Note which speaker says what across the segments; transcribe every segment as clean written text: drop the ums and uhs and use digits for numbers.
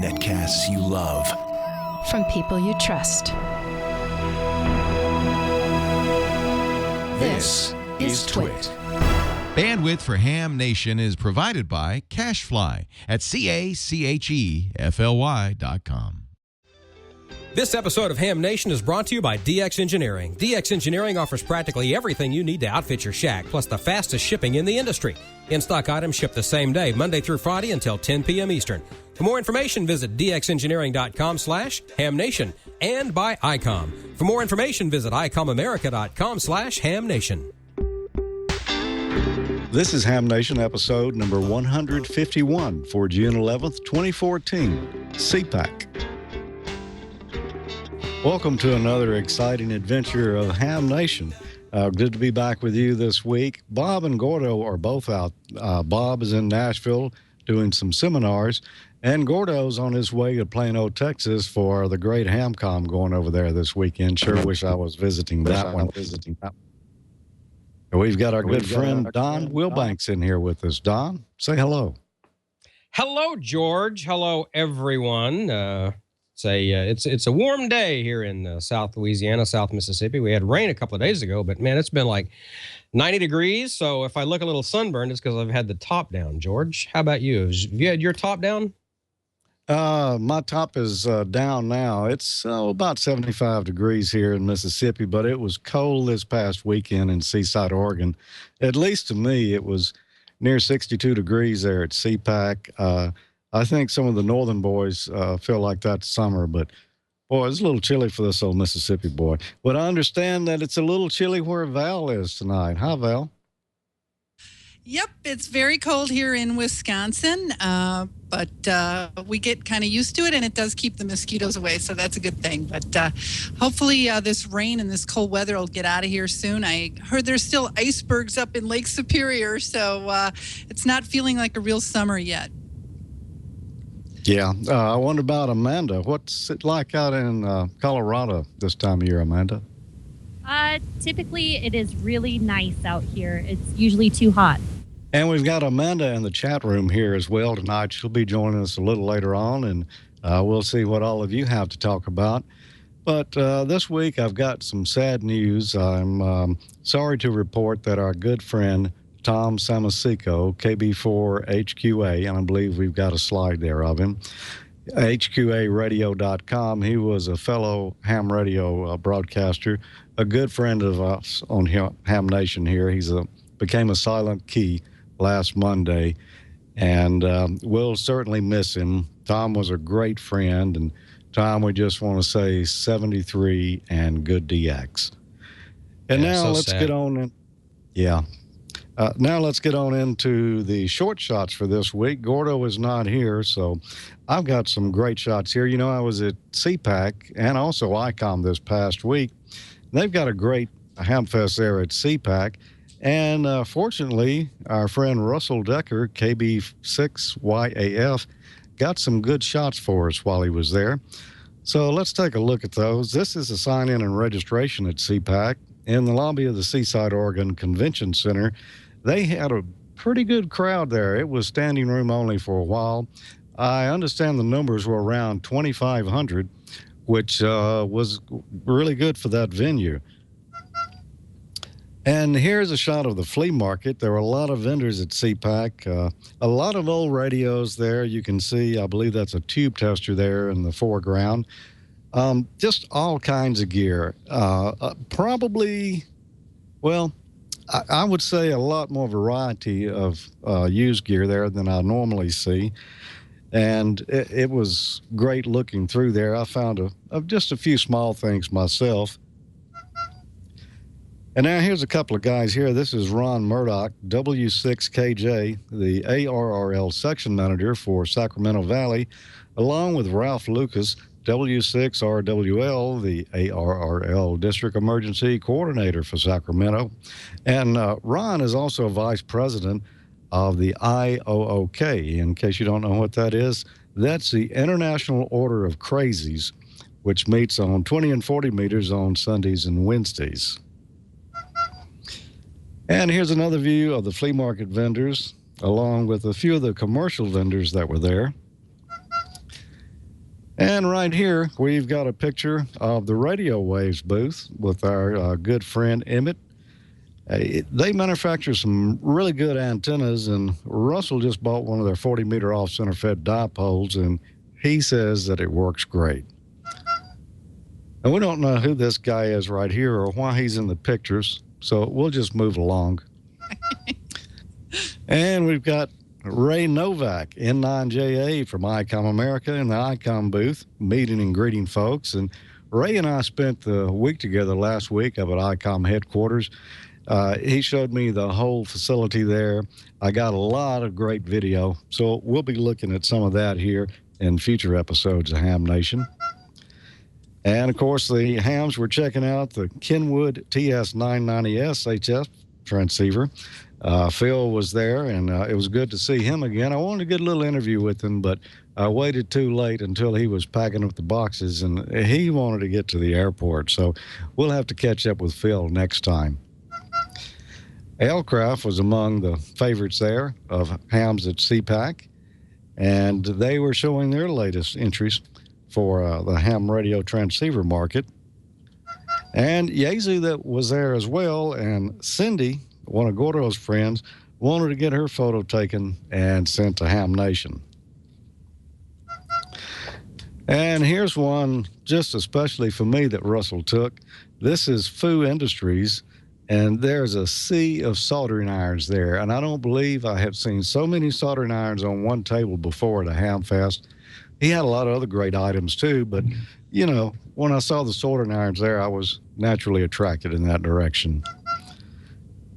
Speaker 1: Netcasts you love.
Speaker 2: From people you trust.
Speaker 1: This is Twit.
Speaker 3: Bandwidth for Ham Nation is provided by CashFly at CACHEFLY.com.
Speaker 4: This episode of Ham Nation is brought to you by DX Engineering. DX Engineering offers practically everything you need to outfit your shack, plus the fastest shipping in the industry. In-stock items ship the same day, Monday through Friday until 10 p.m. Eastern. For more information, visit dxengineering.com/hamnation and by Icom. For more information, visit icomamerica.com/hamnation.
Speaker 5: This is Ham Nation episode number 151 for June 11th, 2014, CPAC. Welcome to another exciting adventure of Ham Nation. Good to be back with you this week. Bob and Gordo are both out. Bob is in Nashville doing some seminars, and Gordo's on his way to Plano, Texas for the great HamCom going over there this weekend. Sure wish I was visiting that one. We've got our good friend Don Wilbanks in here with us. Don, say hello.
Speaker 4: Hello, George. Hello, everyone. It's a warm day here in South Louisiana, South Mississippi. We had rain a couple of days ago, but man, it's been like 90 degrees. So if I look a little sunburned, it's because I've had the top down. George, how about you? Have you had your top down?
Speaker 5: My top is down now. It's about 75 degrees here in Mississippi, but it was cold this past weekend in Seaside, Oregon. At least to me, it was near 62 degrees there at CPAC. I think some of the northern boys feel like that summer, but boy, it's a little chilly for this old Mississippi boy. But I understand that it's a little chilly where Val is tonight. Hi, Val.
Speaker 6: Yep, it's very cold here in Wisconsin, but we get kind of used to it, and it does keep the mosquitoes away, so that's a good thing. But hopefully this rain and this cold weather will get out of here soon. I heard there's still icebergs up in Lake Superior, so it's not feeling like a real summer yet.
Speaker 5: Yeah, I wonder about Amanda. What's it like out in Colorado this time of year, Amanda?
Speaker 7: Typically, it is really nice out here. It's usually too hot.
Speaker 5: And we've got Amanda in the chat room here as well tonight. She'll be joining us a little later on, and we'll see what all of you have to talk about. But this week, I've got some sad news. I'm sorry to report that our good friend Tom Samasico, KB4HQA, and I believe we've got a slide there of him, HQAradio.com. He was a fellow ham radio broadcaster, a good friend of us on Ham Nation here. Became a silent key last Monday, and we'll certainly miss him. Tom was a great friend, and Tom, we just want to say 73 and good DX. And
Speaker 4: yeah,
Speaker 5: now
Speaker 4: so
Speaker 5: let's
Speaker 4: sad.
Speaker 5: get on in. Yeah. Now let's get on into the short shots for this week. Gordo is not here, so I've got some great shots here. You know, I was at CPAC and also Icom this past week. They've got a great Hamfest there at CPAC, and fortunately, our friend Russell Decker, KB6YAF, got some good shots for us while he was there. So let's take a look at those. This is a sign-in and registration at CPAC in the lobby of the Seaside Oregon Convention Center. They had a pretty good crowd there. It was standing room only for a while. I understand the numbers were around 2,500, which was really good for that venue. And here's a shot of the flea market. There were a lot of vendors at CPAC, a lot of old radios there. You can see, I believe that's a tube tester there in the foreground. Just all kinds of gear. Probably, well, I would say a lot more variety of used gear there than I normally see. And it was great looking through there. I found just a few small things myself. And now here's a couple of guys here. This is Ron Murdoch, W6KJ, the ARRL section manager for Sacramento Valley, along with Ralph Lucas, W6RWL, the ARRL District Emergency Coordinator for Sacramento. And Ron is also Vice President of the IOOK. In case you don't know what that is, that's the International Order of Crazies, which meets on 20 and 40 meters on Sundays and Wednesdays. And here's another view of the flea market vendors. along with a few of the commercial vendors that were there. And right here, we've got a picture of the Radio Waves booth with our good friend Emmett. They manufacture some really good antennas, and Russell just bought one of their 40-meter off-center fed dipoles, and he says that it works great. And we don't know who this guy is right here or why he's in the pictures, so we'll just move along. And we've got Ray Novak, N9JA from Icom America in the Icom booth, meeting and greeting folks. And Ray and I spent the week together last week up at Icom headquarters. He showed me the whole facility there. I got a lot of great video, so we'll be looking at some of that here in future episodes of Ham Nation. And, of course, the hams were checking out the Kenwood TS990S HF transceiver. Phil was there, and it was good to see him again. I wanted to get a little interview with him, but I waited too late until he was packing up the boxes, and he wanted to get to the airport. So we'll have to catch up with Phil next time. Aircraft was among the favorites there of hams at CPAC, and they were showing their latest entries for the ham radio transceiver market. And Yezu that was there as well, and Cindy, one of Gordo's friends, wanted to get her photo taken and sent to Ham Nation. And here's one just especially for me that Russell took. This is Fu Industries, and there's a sea of soldering irons there. And I don't believe I have seen so many soldering irons on one table before at a Hamfest. He had a lot of other great items too, but you know, when I saw the soldering irons there, I was naturally attracted in that direction.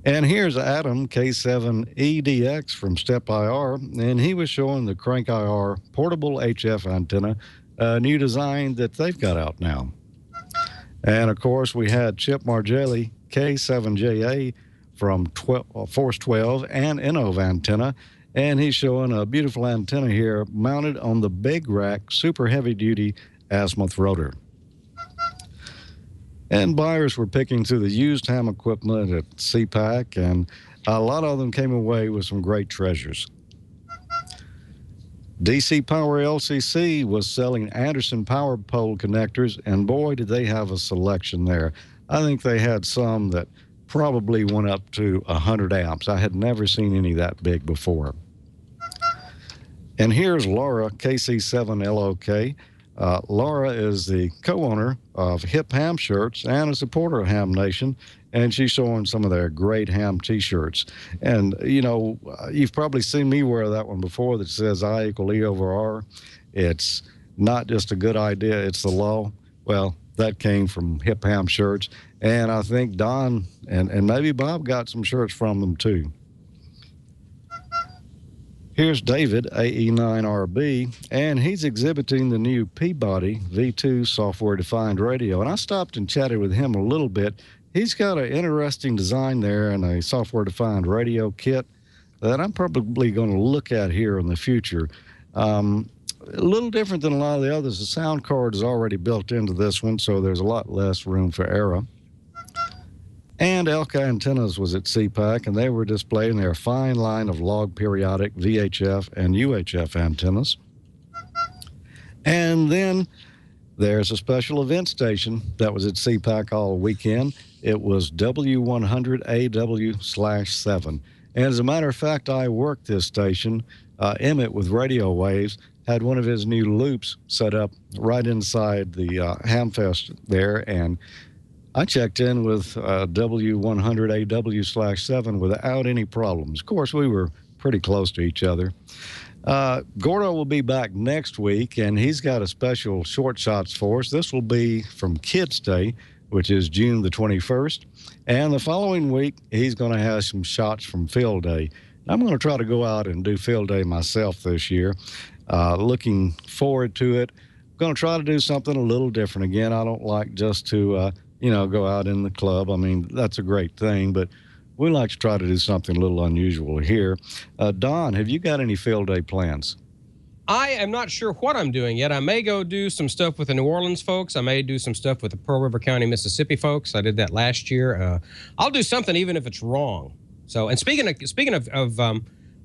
Speaker 5: And here's Adam K7EDX from Step IR, and he was showing the Crank IR portable HF antenna, a new design that they've got out now. And of course, we had Chip Margelli K7JA from Force 12 and Innov antenna, and he's showing a beautiful antenna here mounted on the big rack super heavy duty azimuth rotor. And buyers were picking through the used ham equipment at CPAC, and a lot of them came away with some great treasures. DC Power LCC was selling Anderson power pole connectors, and boy, did they have a selection there. I think they had some that probably went up to 100 amps. I had never seen any that big before. And here's Laura, KC7LOK. Laura is the co-owner of Hip Ham Shirts and a supporter of Ham Nation, and she's showing some of their great ham T-shirts. And, you know, you've probably seen me wear that one before that says I = E over R. It's not just a good idea, it's the law. Well, that came from Hip Ham Shirts, and I think Don and maybe Bob got some shirts from them too. Here's David, AE9RB, and he's exhibiting the new Peabody V2 software-defined radio. And I stopped and chatted with him a little bit. He's got an interesting design there and a software-defined radio kit that I'm probably going to look at here in the future. A little different than a lot of the others. The sound card is already built into this one, so there's a lot less room for error. And Elka Antennas was at CPAC, and they were displaying their fine line of log periodic VHF and UHF antennas. And then there's a special event station that was at CPAC all weekend. It was W100AW/7. And as a matter of fact, I worked this station. Emmett with Radio Waves had one of his new loops set up right inside the Hamfest there, and I checked in with W100AW/7 without any problems. Of course, we were pretty close to each other. Gordo will be back next week, and he's got a special short shots for us. This will be from Kids Day, which is June the 21st. And the following week, he's going to have some shots from Field Day. I'm going to try to go out and do Field Day myself this year. Looking forward to it. I'm going to try to do something a little different again. I don't like just to go out in the club. I mean, that's a great thing, but we like to try to do something a little unusual here. Don, have you got any Field Day plans?
Speaker 4: I am not sure what I'm doing yet. I may go do some stuff with the New Orleans folks. I may do some stuff with the Pearl River County, Mississippi folks. I did that last year. I'll do something even if it's wrong. So, and speaking of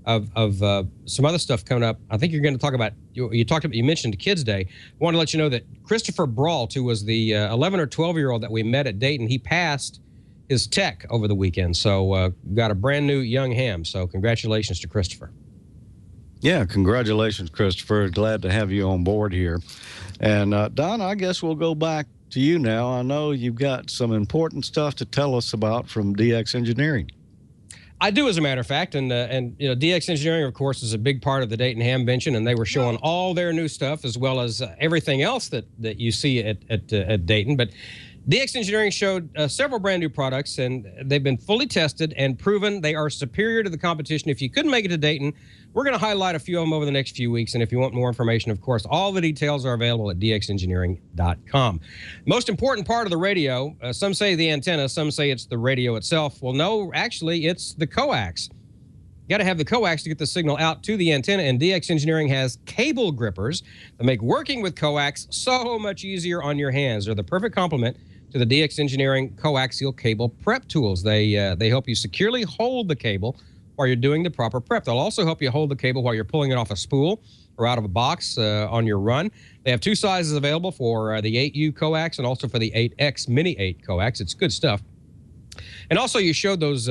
Speaker 4: some other stuff coming up. I think you're going to talk about, you mentioned Kids Day. I want to let you know that Christopher Brault, who was the 11 or 12-year-old that we met at Dayton, he passed his tech over the weekend. So got a brand new young ham. So congratulations to Christopher.
Speaker 5: Yeah, congratulations, Christopher. Glad to have you on board here. And Don, I guess we'll go back to you now. I know you've got some important stuff to tell us about from DX Engineering.
Speaker 4: I do, as a matter of fact, and you know, DX Engineering, of course, is a big part of the Dayton Hamvention, and they were showing all their new stuff as well as everything else that you see at Dayton. But DX Engineering showed several brand new products, and they've been fully tested and proven they are superior to the competition. If you couldn't make it to Dayton, we're going to highlight a few of them over the next few weeks. And if you want more information, of course, all the details are available at dxengineering.com. Most important part of the radio, some say the antenna, some say it's the radio itself. Well, no, actually, it's the coax. You got to have the coax to get the signal out to the antenna, and DX Engineering has cable grippers that make working with coax so much easier on your hands. They're the perfect complement to the DX Engineering coaxial cable prep tools. They help you securely hold the cable while you're doing the proper prep. They'll also help you hold the cable while you're pulling it off a spool or out of a box on your run. They have two sizes available for the 8U coax and also for the 8X Mini 8 coax. It's good stuff. And also, you showed those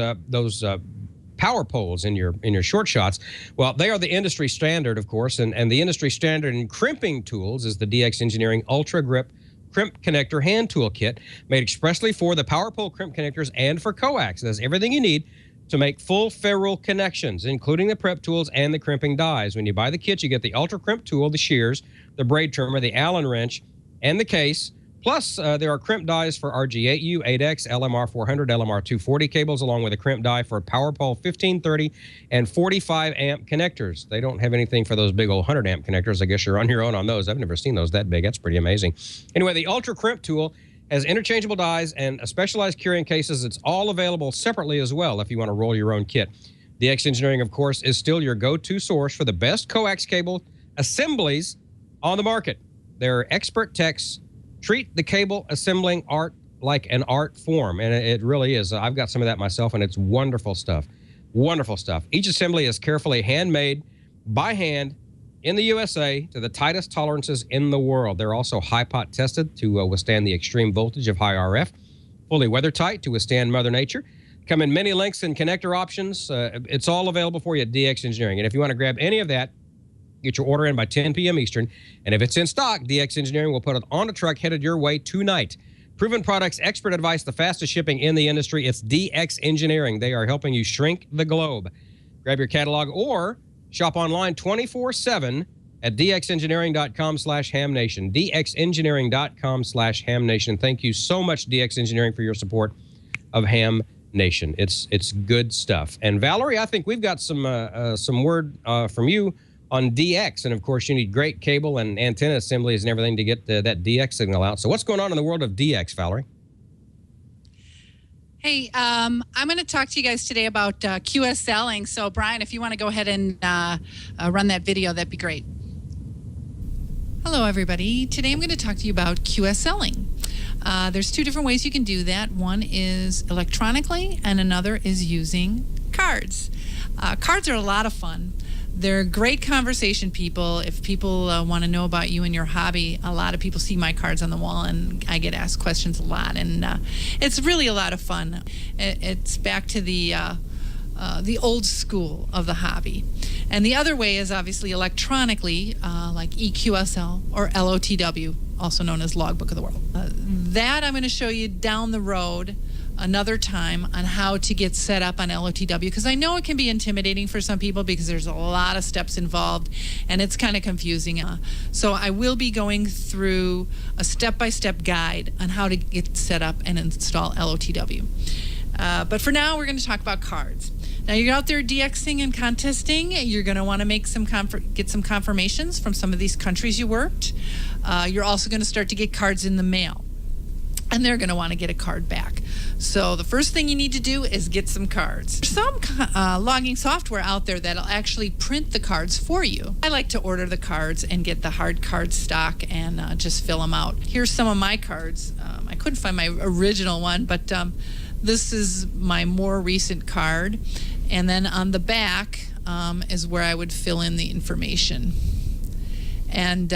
Speaker 4: power poles in your short shots. Well, they are the industry standard, of course, and the industry standard in crimping tools is the DX Engineering Ultra Grip Crimp Connector Hand Tool Kit, made expressly for the power pole crimp connectors and for coax. It has everything you need to make full ferrule connections, including the prep tools and the crimping dies. When you buy the kit, you get the Ultra Crimp tool, the shears, the braid trimmer, the Allen wrench, and the case. Plus, there are crimp dies for RG8U, 8X, LMR400, LMR240 cables, along with a crimp die for PowerPole 1530 and 45 amp connectors. They don't have anything for those big old 100 amp connectors. I guess you're on your own on those. I've never seen those that big. That's pretty amazing. Anyway, the Ultra Crimp tool has interchangeable dies and a specialized carrying cases. It's all available separately as well if you want to roll your own kit. DX Engineering, of course, is still your go-to source for the best coax cable assemblies on the market. Their expert techs treat the cable assembling art like an art form, and it really is. I've got some of that myself, and it's wonderful stuff. Wonderful stuff. Each assembly is carefully handmade by hand in the USA to the tightest tolerances in the world. They're also high-pot tested to withstand the extreme voltage of high RF, fully weather-tight to withstand Mother Nature. Come in many lengths and connector options. It's all available for you at DX Engineering. And if you want to grab any of that, get your order in by 10 p.m. Eastern. And if it's in stock, DX Engineering will put it on a truck headed your way tonight. Proven products, expert advice, the fastest shipping in the industry. It's DX Engineering. They are helping you shrink the globe. Grab your catalog or shop online 24/7 at dxengineering.com/hamnation. dxengineering.com/hamnation. Thank you so much, DX Engineering, for your support of Ham Nation. It's good stuff. And Valerie, I think we've got some word from you on DX. And of course, you need great cable and antenna assemblies and everything to get that DX signal out. So what's going on in the world of DX, Valerie?
Speaker 6: Hey, I'm going to talk to you guys today about QSLing. So, Brian, if you want to go ahead and run that video, that'd be great. Hello, everybody. Today I'm going to talk to you about QSLing. There's two different ways you can do that. One is electronically, and another is using cards. Cards are a lot of fun. They're great conversation people. If people want to know about you and your hobby, a lot of people see my cards on the wall, and I get asked questions a lot. And it's really a lot of fun. It's back to the old school of the hobby. And the other way is obviously electronically, like EQSL or LOTW, also known as Logbook of the World. That I'm going to show you down the road another time on how to get set up on LOTW, because I know it can be intimidating for some people because there's a lot of steps involved and it's kind of confusing. So I will be going through a step-by-step guide on how to get set up and install LOTW. But for now, we're going to talk about cards. Now, you're out there DXing and contesting. You're going to want to make get some confirmations from some of these countries you worked. You're also going to start to get cards in the mail, and they're going to want to get a card back. So the first thing you need to do is get some cards. There's some logging software out there that'll actually print the cards for you. I like to order the cards and get the hard card stock and just fill them out. Here's some of my cards. I couldn't find my original one, but this is my more recent card. And then on the back is where I would fill in the information. And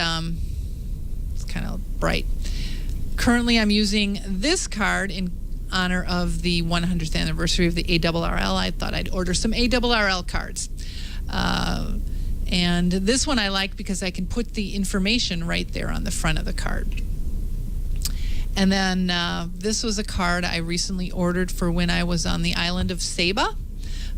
Speaker 6: it's kind of bright. Currently, I'm using this card in honor of the 100th anniversary of the ARRL. I thought I'd order some ARRL cards. And this one I like because I can put the information right there on the front of the card. And then this was a card I recently ordered for when I was on the island of Saba,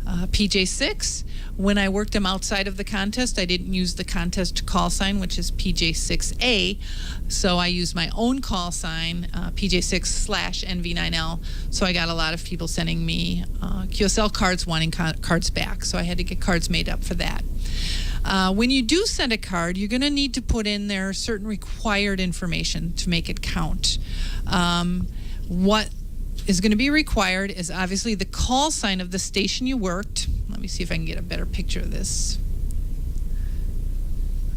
Speaker 6: PJ6. When I worked them outside of the contest, I didn't use the contest call sign, which is PJ6A. So I used my own call sign, PJ6/NV9L. So I got a lot of people sending me QSL cards wanting cards back. So I had to get cards made up for that. When you do send a card, you're going to need to put in there certain required information to make it count. What is going to be required is obviously the call sign of the station you worked. Let me see if I can get a better picture of this.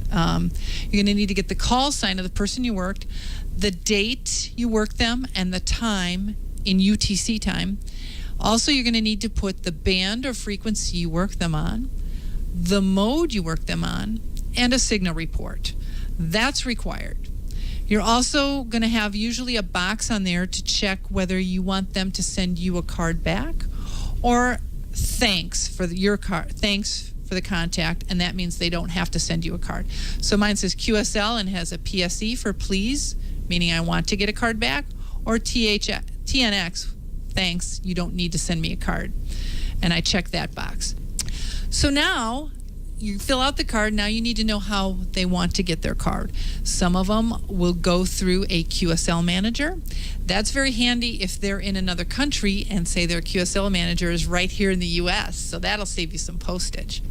Speaker 6: You're going to need to get the call sign of the person you worked, the date you worked them, and the time in UTC time. Also, you're going to need to put the band or frequency you worked them on, the mode you worked them on, and a signal report. That's required. You're also going to have usually a box on there to check whether you want them to send you a card back or thanks for your card, thanks for the contact, and that means they don't have to send you a card. So mine says QSL and has a PSE for please, meaning I want to get a card back, or TNX, thanks, you don't need to send me a card. And I check that box. So now you fill out the card. Now you need to know how they want to get their card. Some of them will go through a QSL manager. That's very handy if they're in another country and say their QSL manager is right here in the US. So that'll save you some postage.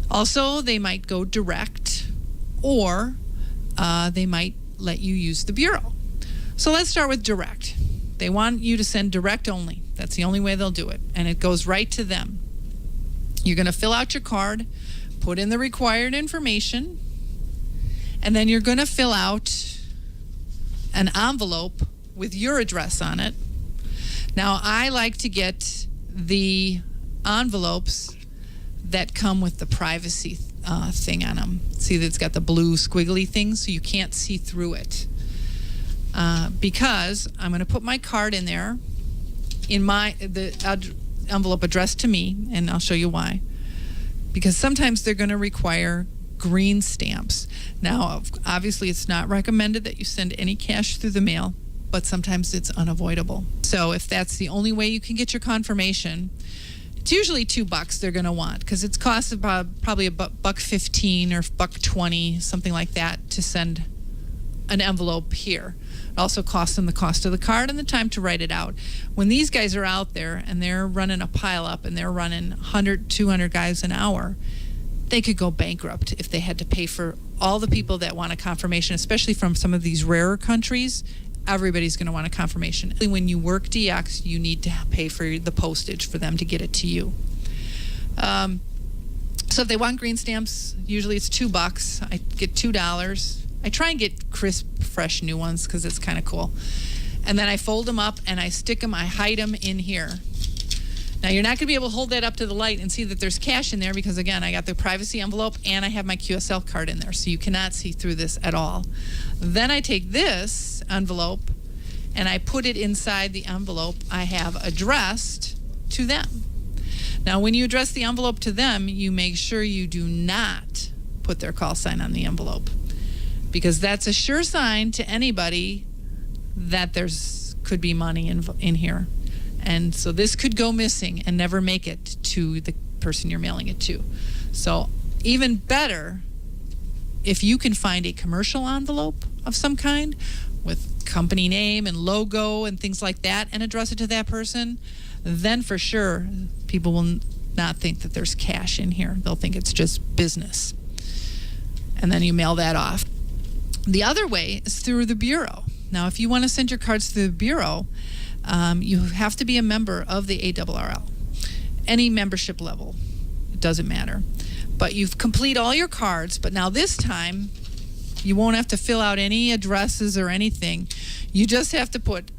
Speaker 6: Also, they might go direct, or they might let you use the bureau. So let's start with direct. They want you to send direct only. That's the only way they'll do it. And it goes right to them. You're going to fill out your card, put in the required information, and then you're going to fill out an envelope with your address on it. Now, I like to get the envelopes that come with the privacy thing on them. See that it's got the blue squiggly thing, so you can't see through it. Because I'm going to put my card in there, in the envelope addressed to me, and I'll show you why. Because sometimes they're going to require green stamps. Now, obviously, it's not recommended that you send any cash through the mail, but sometimes it's unavoidable. So if that's the only way you can get your confirmation, it's usually $2 they're going to want, because it costs about probably $1.15 or $1.20, something like that, to send an envelope here. It also costs them the cost of the card and the time to write it out. When these guys are out there and they're running a pile up and they're running 100, 200 guys an hour, they could go bankrupt if they had to pay for all the people that want a confirmation, especially from some of these rarer countries. Everybody's going to want a confirmation. When you work DX, you need to pay for the postage for them to get it to you. So if they want green stamps, usually it's $2. I get $2. I try and get crisp, fresh new ones because it's kind of cool. And then I fold them up and I stick them, I hide them in here. Now, you're not going to be able to hold that up to the light and see that there's cash in there because, again, I got the privacy envelope and I have my QSL card in there, so you cannot see through this at all. Then I take this envelope and I put it inside the envelope I have addressed to them. Now, when you address the envelope to them, you make sure you do not put their call sign on the envelope, because that's a sure sign to anybody that could be money in here. And so this could go missing and never make it to the person you're mailing it to. So even better, if you can find a commercial envelope of some kind with company name and logo and things like that and address it to that person, then for sure people will not think that there's cash in here. They'll think it's just business. And then you mail that off. The other way is through the bureau. Now, if you want to send your cards through the bureau, you have to be a member of the ARRL. Any membership level, it doesn't matter. But you complete all your cards, but now this time, you won't have to fill out any addresses or anything. You just have to put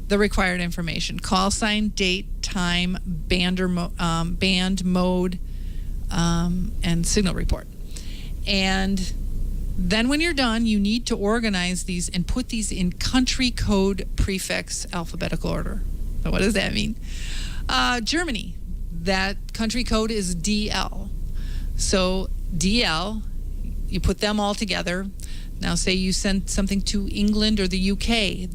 Speaker 6: the required information: call sign, date, time, band mode, and signal report. And then when you're done, you need to organize these and put these in country code prefix alphabetical order. So what does that mean? Germany, that country code is DL. So DL, you put them all together. Now say you send something to England or the UK,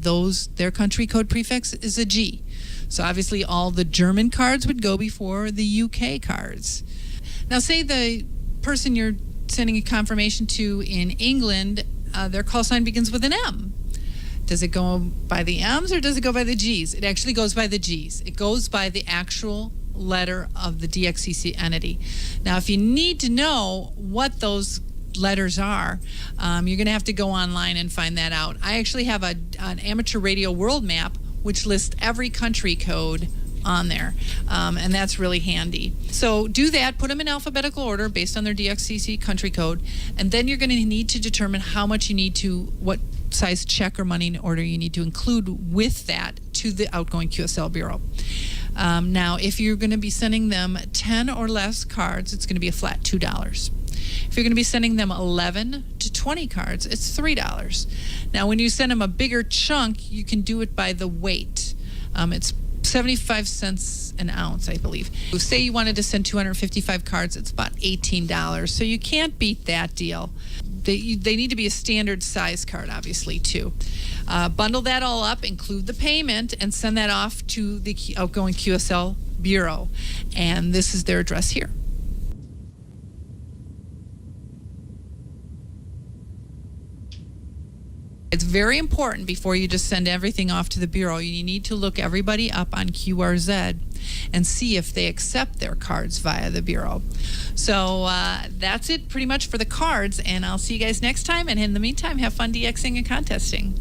Speaker 6: their country code prefix is a G. So obviously all the German cards would go before the UK cards. Now say the person you're sending a confirmation to in England, their call sign begins with an M. Does it go by the M's or does it go by the G's? It actually goes by the G's. It goes by the actual letter of the DXCC entity. Now, if you need to know what those letters are, you're going to have to go online and find that out. I actually have an amateur radio world map which lists every country code on there, and that's really handy. So do that, put them in alphabetical order based on their DXCC country code, and then you're going to need to determine how much you need to, what size check or money order you need to include with that to the outgoing QSL bureau. Now, if you're going to be sending them 10 or less cards, it's going to be a flat $2. If you're going to be sending them 11 to 20 cards, it's $3. Now, when you send them a bigger chunk, you can do it by the weight. It's 75 cents an ounce, I believe. Say you wanted to send 255 cards, it's about $18. So you can't beat that deal. They need to be a standard size card, obviously, too. Bundle that all up, include the payment, and send that off to the outgoing QSL bureau. And this is their address here. It's very important before you just send everything off to the bureau. You need to look everybody up on QRZ and see if they accept their cards via the bureau. So that's it pretty much for the cards, and I'll see you guys next time. And in the meantime, have fun DXing and contesting.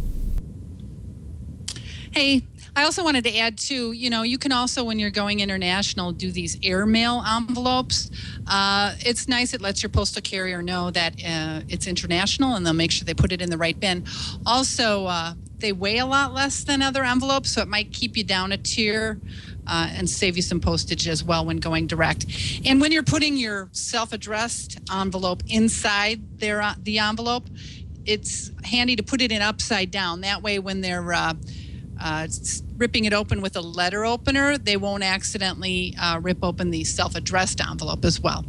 Speaker 6: Hey, I also wanted to add too, you can also, when you're going international, do these airmail envelopes. It's nice. It lets your postal carrier know that it's international, and they'll make sure they put it in the right bin. Also, they weigh a lot less than other envelopes, so it might keep you down a tier and save you some postage as well when going direct. And when you're putting your self-addressed envelope inside the envelope, it's handy to put it in upside down. That way, when they're ripping it open with a letter opener, they won't accidentally rip open the self-addressed envelope as well.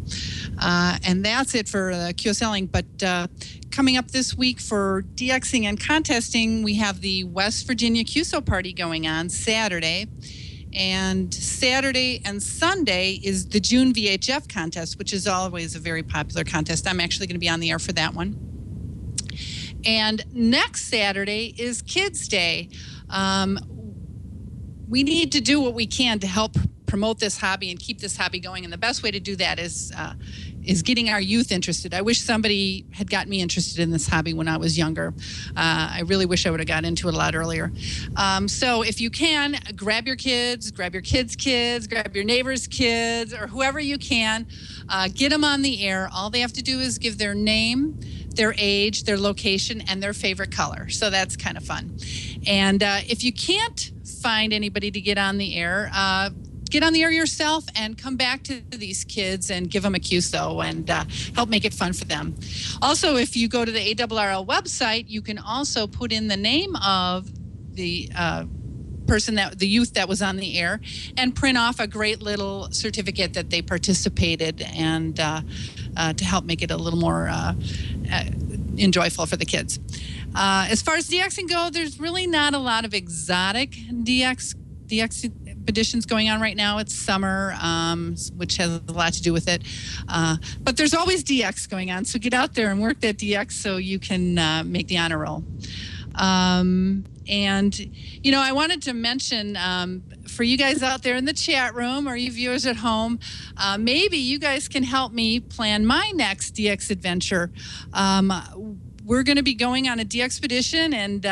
Speaker 6: And that's it for QSLing. But coming up this week for DXing and contesting, we have the West Virginia QSO party going on Saturday. And Saturday and Sunday is the June VHF contest, which is always a very popular contest. I'm actually going to be on the air for that one. And next Saturday is Kids Day. We need to do what we can to help promote this hobby and keep this hobby going. And the best way to do that is getting our youth interested. I wish somebody had got me interested in this hobby when I was younger. I really wish I would have got into it a lot earlier. So if you can, grab your kids, grab your kids, grab your neighbor's kids, or whoever you can, get them on the air. All they have to do is give their name, their age, their location, and their favorite color. So that's kind of fun. And if you can't find anybody to get on the air yourself and come back to these kids and give them a QSO and help make it fun for them. Also, if you go to the ARRL website, you can also put in the name of the the youth that was on the air, and print off a great little certificate that they participated, and to help make it a little more enjoyable for the kids. As far as DXing go, there's really not a lot of exotic DX expeditions going on right now. It's summer, which has a lot to do with it. But there's always DX going on, so get out there and work that DX so you can make the honor roll. And, I wanted to mention for you guys out there in the chat room or you viewers at home, maybe you guys can help me plan my next DX adventure. We're going to be going on a DXpedition, and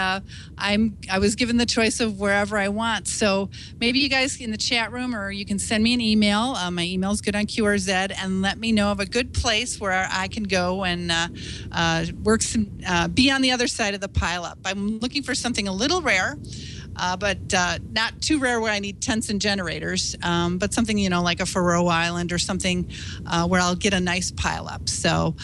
Speaker 6: I was given the choice of wherever I want. So maybe you guys in the chat room, or you can send me an email. My email is good on QRZ, and let me know of a good place where I can go and be on the other side of the pileup. I'm looking for something a little rare. but not too rare where I need tents and generators, but something, like a Faroe Island or something where I'll get a nice pile up. So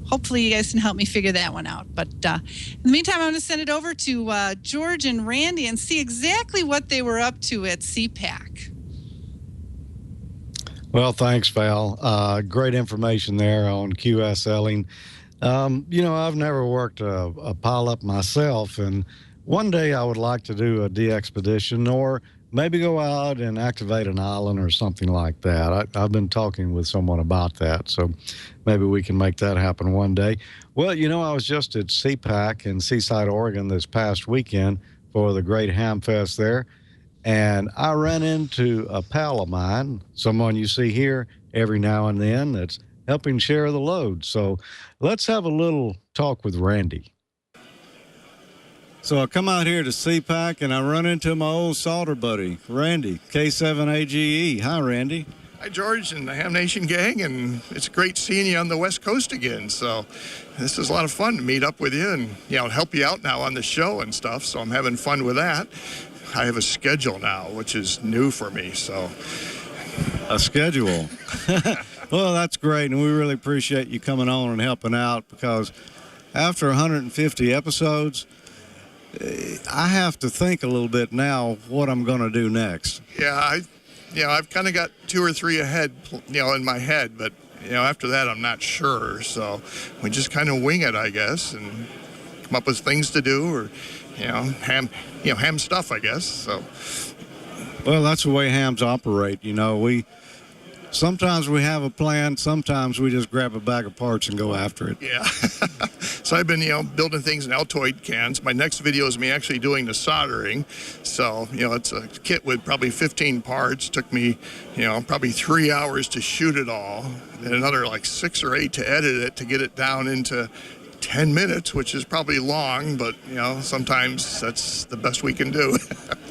Speaker 6: hopefully you guys can help me figure that one out. But in the meantime, I'm going to send it over to George and Randy and see exactly what they were up to at CPAC.
Speaker 5: Well, thanks, Val. Great information there on QSLing. I've never worked a pile-up myself, and one day I would like to do a de-expedition or maybe go out and activate an island or something like that. I've been talking with someone about that, so maybe we can make that happen one day. Well, I was just at CPAC in Seaside, Oregon this past weekend for the great Hamfest there. And I ran into a pal of mine, someone you see here every now and then that's helping share the load. So let's have a little talk with Randy. So I come out here to CPAC and I run into my old solder buddy, Randy, K7AGE. Hi, Randy.
Speaker 8: Hi, George and the Ham Nation gang, and it's great seeing you on the West Coast again. So this is a lot of fun to meet up with you and, help you out now on the show and stuff. So I'm having fun with that. I have a schedule now, which is new for me, so.
Speaker 5: A schedule. Well, that's great, and we really appreciate you coming on and helping out, because after 150 episodes, I have to think a little bit now what I'm going to do next.
Speaker 8: Yeah, I've kind of got 2 or 3 ahead, in my head, but, after that, I'm not sure. So we just kind of wing it, I guess, and come up with things to do, or, ham stuff, I guess. So.
Speaker 5: Well, that's the way hams operate. Sometimes we have a plan. Sometimes we just grab a bag of parts and go after it.
Speaker 8: Yeah. So I've been, building things in Altoid cans. My next video is me actually doing the soldering. So, it's a kit with probably 15 parts. Took me, probably 3 hours to shoot it all, and another like 6 or 8 to edit it to get it down into 10 minutes, which is probably long, but, sometimes that's the best we can do.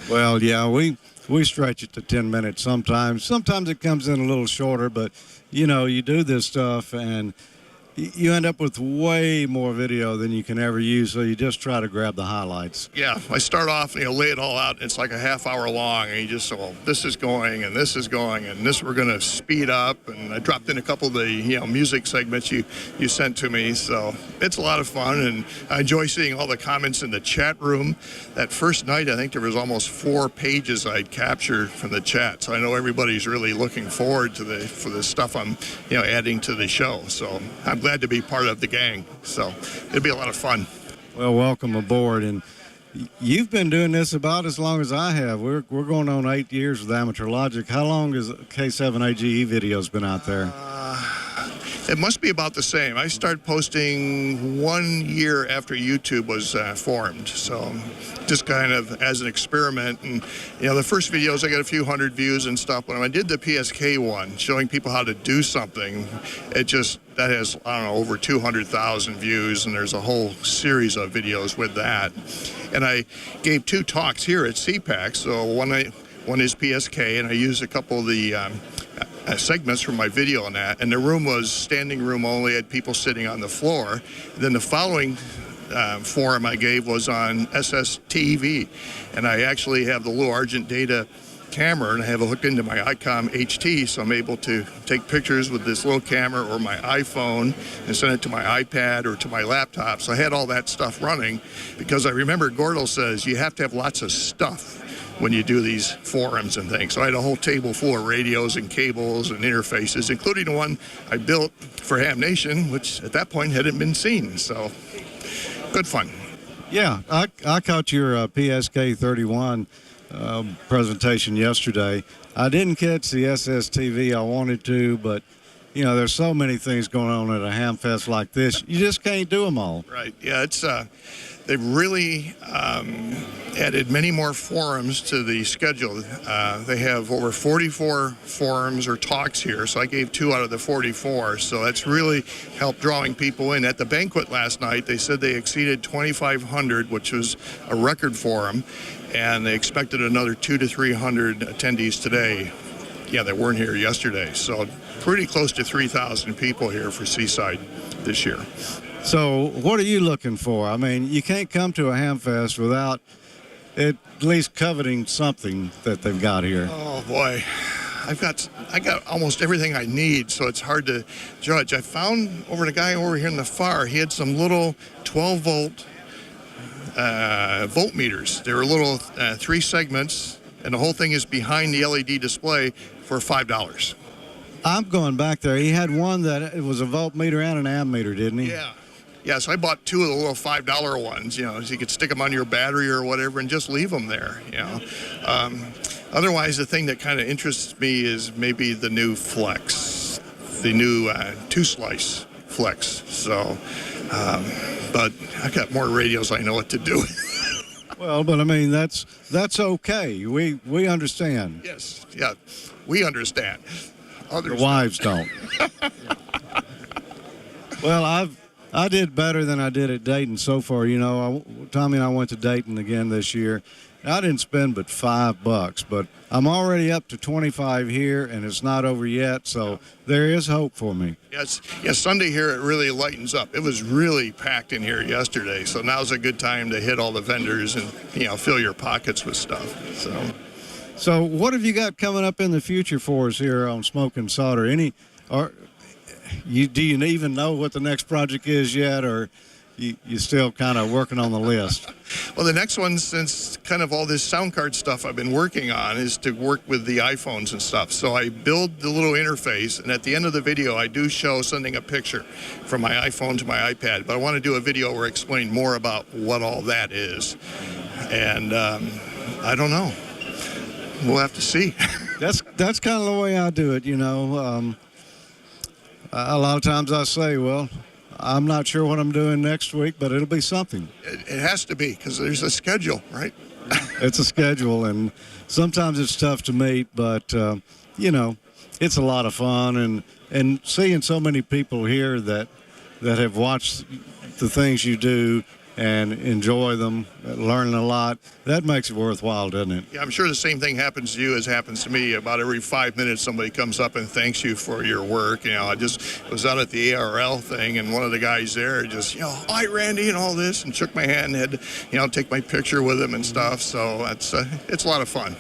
Speaker 5: Well, yeah, we stretch it to 10 minutes sometimes. Sometimes it comes in a little shorter, but, you do this stuff and you end up with way more video than you can ever use, so you just try to grab the highlights.
Speaker 8: Yeah, I start off, lay it all out. It's like a half hour long, and you just say, well, this is going, and this is going, and this we're going to speed up. And I dropped in a couple of the, music segments you sent to me, so it's a lot of fun, and I enjoy seeing all the comments in the chat room. That first night, I think there was almost 4 pages I'd captured from the chat, so I know everybody's really looking forward to for the stuff I'm, adding to the show. So I'm glad to be part of the gang, so it'll be a lot of fun.
Speaker 5: Well, welcome aboard, and you've been doing this about as long as I have. We're going on 8 years with Amateur Logic. How long has K7AGE videos been out there?
Speaker 8: It must be about the same. I started posting 1 year after YouTube was formed, so just kind of as an experiment. And the first videos I got a few hundred views and stuff. When I did the PSK one, showing people how to do something, that has, I don't know, over 200,000 views, and there's a whole series of videos with that. And I gave 2 talks here at CPAC, so one is PSK, and I used a couple of the segments from my video on that, and the room was standing room only, had people sitting on the floor. Then the following forum I gave was on SSTV, and I actually have the little Argent Data camera, and I have it hooked into my Icom HT, so I'm able to take pictures with this little camera or my iPhone and send it to my iPad or to my laptop. So I had all that stuff running, because I remember Gordel says you have to have lots of stuff when you do these forums and things. So I had a whole table full of radios and cables and interfaces, including the one I built for Ham Nation, which at that point hadn't been seen. So good fun.
Speaker 5: Yeah, I caught your PSK 31 presentation yesterday. I didn't catch the SSTV. I wanted to, but there's so many things going on at a Hamfest like this. You just can't do them all.
Speaker 8: Right. Yeah, it's they've really added many more forums to the schedule. They have over 44 forums or talks here, so I gave 2 out of the 44. So that's really helped drawing people in. At the banquet last night, they said they exceeded 2,500, which was a record for them, and they expected another 200 to 300 attendees today. Yeah, they weren't here yesterday, so pretty close to 3,000 people here for Seaside this year.
Speaker 5: So what are you looking for? I mean, you can't come to a Hamfest without at least coveting something that they've got here.
Speaker 8: Oh boy, I got almost everything I need, so it's hard to judge. I found the guy over here in the far, he had some little 12-volt voltmeters. They were little 3 segments, and the whole thing is behind the LED display for $5.
Speaker 5: I'm going back there. He had one that it was a voltmeter and an ammeter, didn't he?
Speaker 8: Yeah. Yeah, so I bought 2 of the little $5 ones, so you could stick them on your battery or whatever and just leave them there, Otherwise, the thing that kind of interests me is maybe the new Flex, the new 2-slice Flex. So, but I got more radios I know what to do.
Speaker 5: Well, but I mean, that's okay. We understand.
Speaker 8: Yes, yeah, we understand. Others
Speaker 5: The wives don't. Well, I did better than I did at Dayton so far. Tommy and I went to Dayton again this year. I didn't spend but $5, but I'm already up to 25 here, and it's not over yet, so there is hope for me.
Speaker 8: Yes, Sunday here it really lightens up. It was really packed in here yesterday, so now's a good time to hit all the vendors and fill your pockets with stuff.
Speaker 5: So what have you got coming up in the future for us here on Smoke and Solder? Do you even know what the next project is yet, or you still kind of working on the list?
Speaker 8: Well, the next one, since kind of all this sound card stuff I've been working on, is to work with the iPhones and stuff. So I build the little interface, and at the end of the video, I do show sending a picture from my iPhone to my iPad. But I want to do a video where I explain more about what all that is. And I don't know. We'll have to see.
Speaker 5: That's kind of the way I do it, A lot of times I say, well, I'm not sure what I'm doing next week, but it'll be something.
Speaker 8: It has to be, because there's a schedule, right?
Speaker 5: It's a schedule, and sometimes it's tough to meet, but, it's a lot of fun. And seeing so many people here that have watched the things you do and enjoy them, learning a lot, that makes it worthwhile, doesn't it?
Speaker 8: Yeah, I'm sure the same thing happens to you as happens to me. About every 5 minutes, somebody comes up and thanks you for your work. I just was out at the ARL thing, and one of the guys there just, hi, Randy, and all this, and shook my hand and had to, take my picture with him and stuff. So it's a lot of fun.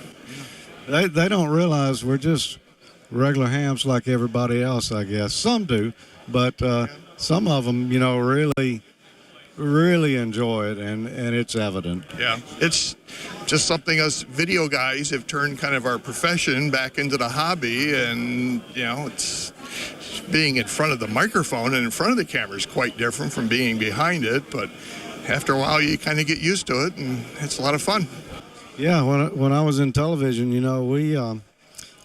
Speaker 5: They don't realize we're just regular hams like everybody else, I guess. Some do, but some of them, really enjoy it, and it's evident.
Speaker 8: Yeah, it's just something us video guys have turned kind of our profession back into the hobby, and it's being in front of the microphone and in front of the camera is quite different from being behind it, but after a while you kind of get used to it, and it's a lot of fun.
Speaker 5: Yeah, when I was in television,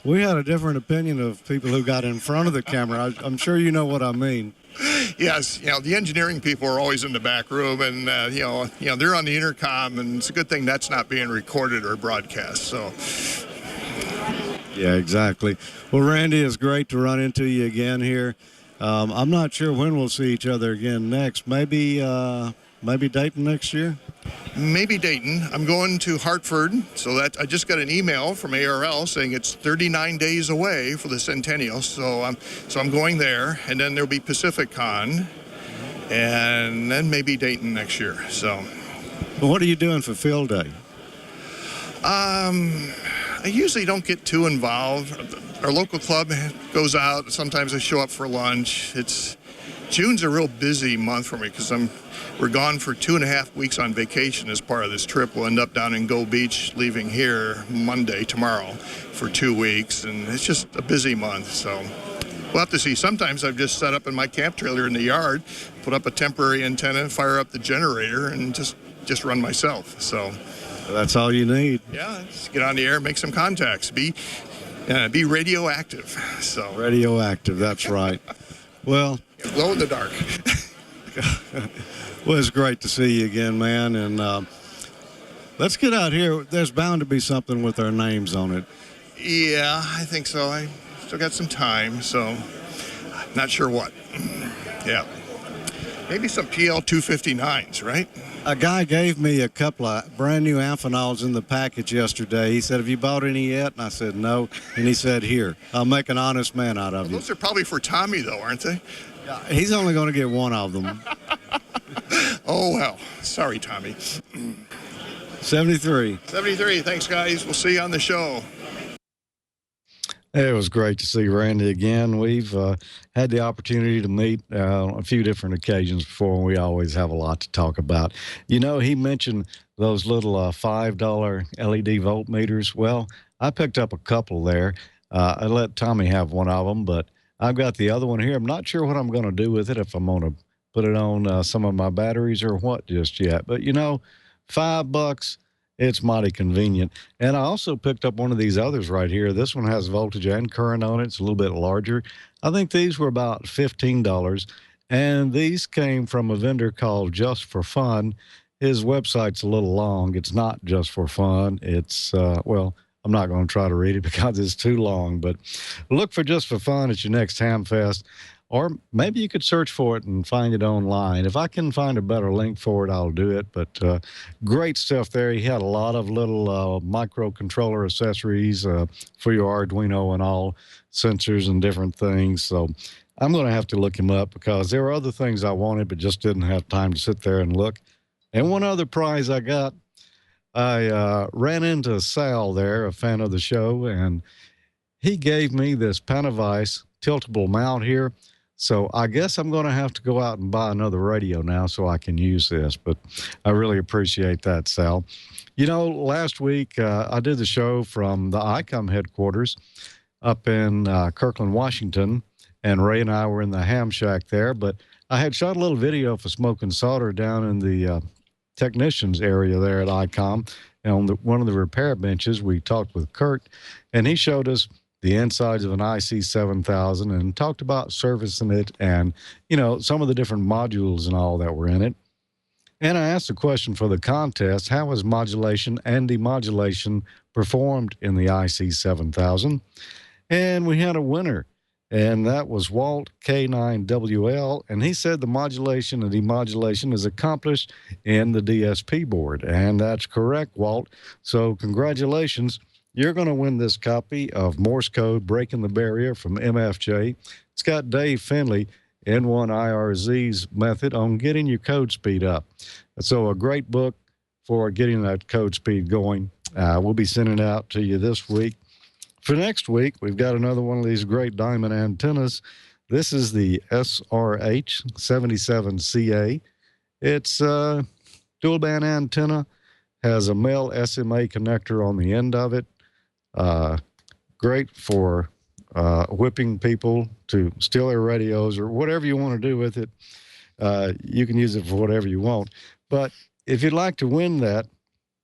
Speaker 5: we had a different opinion of people who got in front of the camera. I'm sure you know what I mean.
Speaker 8: Yes, the engineering people are always in the back room, and they're on the intercom, and it's a good thing that's not being recorded or broadcast. So.
Speaker 5: Yeah, exactly. Well, Randy, it's great to run into you again here. I'm not sure when we'll see each other again next. Maybe Dayton next year.
Speaker 8: Maybe Dayton. I'm going to Hartford, so that I just got an email from ARL saying it's 39 days away for the centennial. So I'm going there, and then there'll be Pacific Con, and then maybe Dayton next year. So.
Speaker 5: Well, what are you doing for Field Day?
Speaker 8: I usually don't get too involved. Our local club goes out. Sometimes I show up for lunch. June's a real busy month for me because we're gone for 2.5 weeks on vacation as part of this trip. We'll end up down in Gold Beach, leaving here tomorrow, for 2 weeks, and it's just a busy month. So we'll have to see. Sometimes I've just set up in my camp trailer in the yard, put up a temporary antenna, fire up the generator, and just run myself. So
Speaker 5: that's all you need.
Speaker 8: Yeah, just get on the air, make some contacts, be radioactive. So
Speaker 5: radioactive, that's right. Well,
Speaker 8: glow in the dark.
Speaker 5: Well, it's great to see you again, man. And let's get out here. There's bound to be something with our names on it.
Speaker 8: Yeah, I think so. I still got some time, so not sure what. Yeah. Maybe some PL259s, right?
Speaker 5: A guy gave me a couple of brand new Amphanols in the package yesterday. He said, have you bought any yet? And I said, no. And he said, here, I'll make an honest man out of you.
Speaker 8: Those are probably for Tommy, though, aren't they?
Speaker 5: Yeah, he's only going to get one of them.
Speaker 8: Oh, well. Sorry, Tommy.
Speaker 5: 73.
Speaker 8: 73. Thanks, guys. We'll see you on the show.
Speaker 5: It was great to see Randy again. We've had the opportunity to meet on a few different occasions before, and we always have a lot to talk about. You know, he mentioned those little $5 LED voltmeters. Well, I picked up a couple there. I let Tommy have one of them, but I've got the other one here. I'm not sure what I'm going to do with it, if I'm going to put it on some of my batteries or what just yet. But, you know, $5, it's mighty convenient. And I also picked up one of these others right here. This one has voltage and current on it. It's a little bit larger. I think these were about $15. And these came from a vendor called Just for Fun. His website's a little long. It's not Just for Fun. It's, well, I'm not going to try to read it because it's too long. But look for Just for Fun at your next Hamfest. Or maybe you could search for it and find it online. If I can find a better link for it, I'll do it. But great stuff there. He had a lot of little microcontroller accessories for your Arduino and all, sensors and different things. So I'm going to have to look him up because there were other things I wanted but just didn't have time to sit there and look. And one other prize I got, I ran into Sal there, a fan of the show, and he gave me this Panavice tiltable mount here. So I guess I'm going to have to go out and buy another radio now so I can use this. But I really appreciate that, Sal. You know, last week I did the show from the Icom headquarters up in Kirkland, Washington, and Ray and I were in the ham shack there. But I had shot a little video for Smoke and Solder down in the technicians area there at Icom. And on one of the repair benches, we talked with Kurt, and he showed us the insides of an IC7000 and talked about servicing it and, you know, some of the different modules and all that were in it. And I asked a question for the contest: how was modulation and demodulation performed in the IC7000? And we had a winner, and that was Walt K9WL, and he said the modulation and demodulation is accomplished in the DSP board. And that's correct, Walt. So congratulations. You're going to win this copy of Morse Code Breaking the Barrier from MFJ. It's got Dave Finley, N1IRZ's method on getting your code speed up. So a great book for getting that code speed going. We'll be sending it out to you this week. For next week, we've got another one of these great diamond antennas. This is the SRH77CA. It's a dual band antenna, has a male SMA connector on the end of it. Great for whipping people to steal their radios or whatever you want to do with it. You can use it for whatever you want. But if you'd like to win that,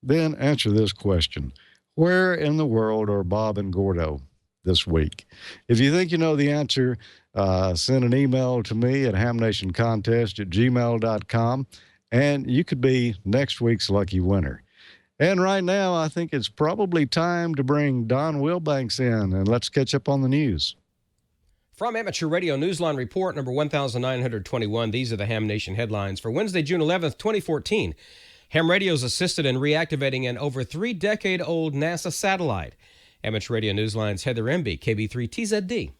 Speaker 5: then answer this question: where in the world are Bob and Gordo this week? If you think you know the answer, send an email to me at hamnationcontest@gmail.com, and you could be next week's lucky winner. And right now, I think it's probably time to bring Don Wilbanks in, and let's catch up on the news.
Speaker 4: From Amateur Radio Newsline Report number 1921, these are the Ham Nation headlines for Wednesday, June 11th, 2014. Ham Radio's assisted in reactivating an over 3-decade-old NASA satellite. Amateur Radio Newsline's Heather Emby, KB3TZD.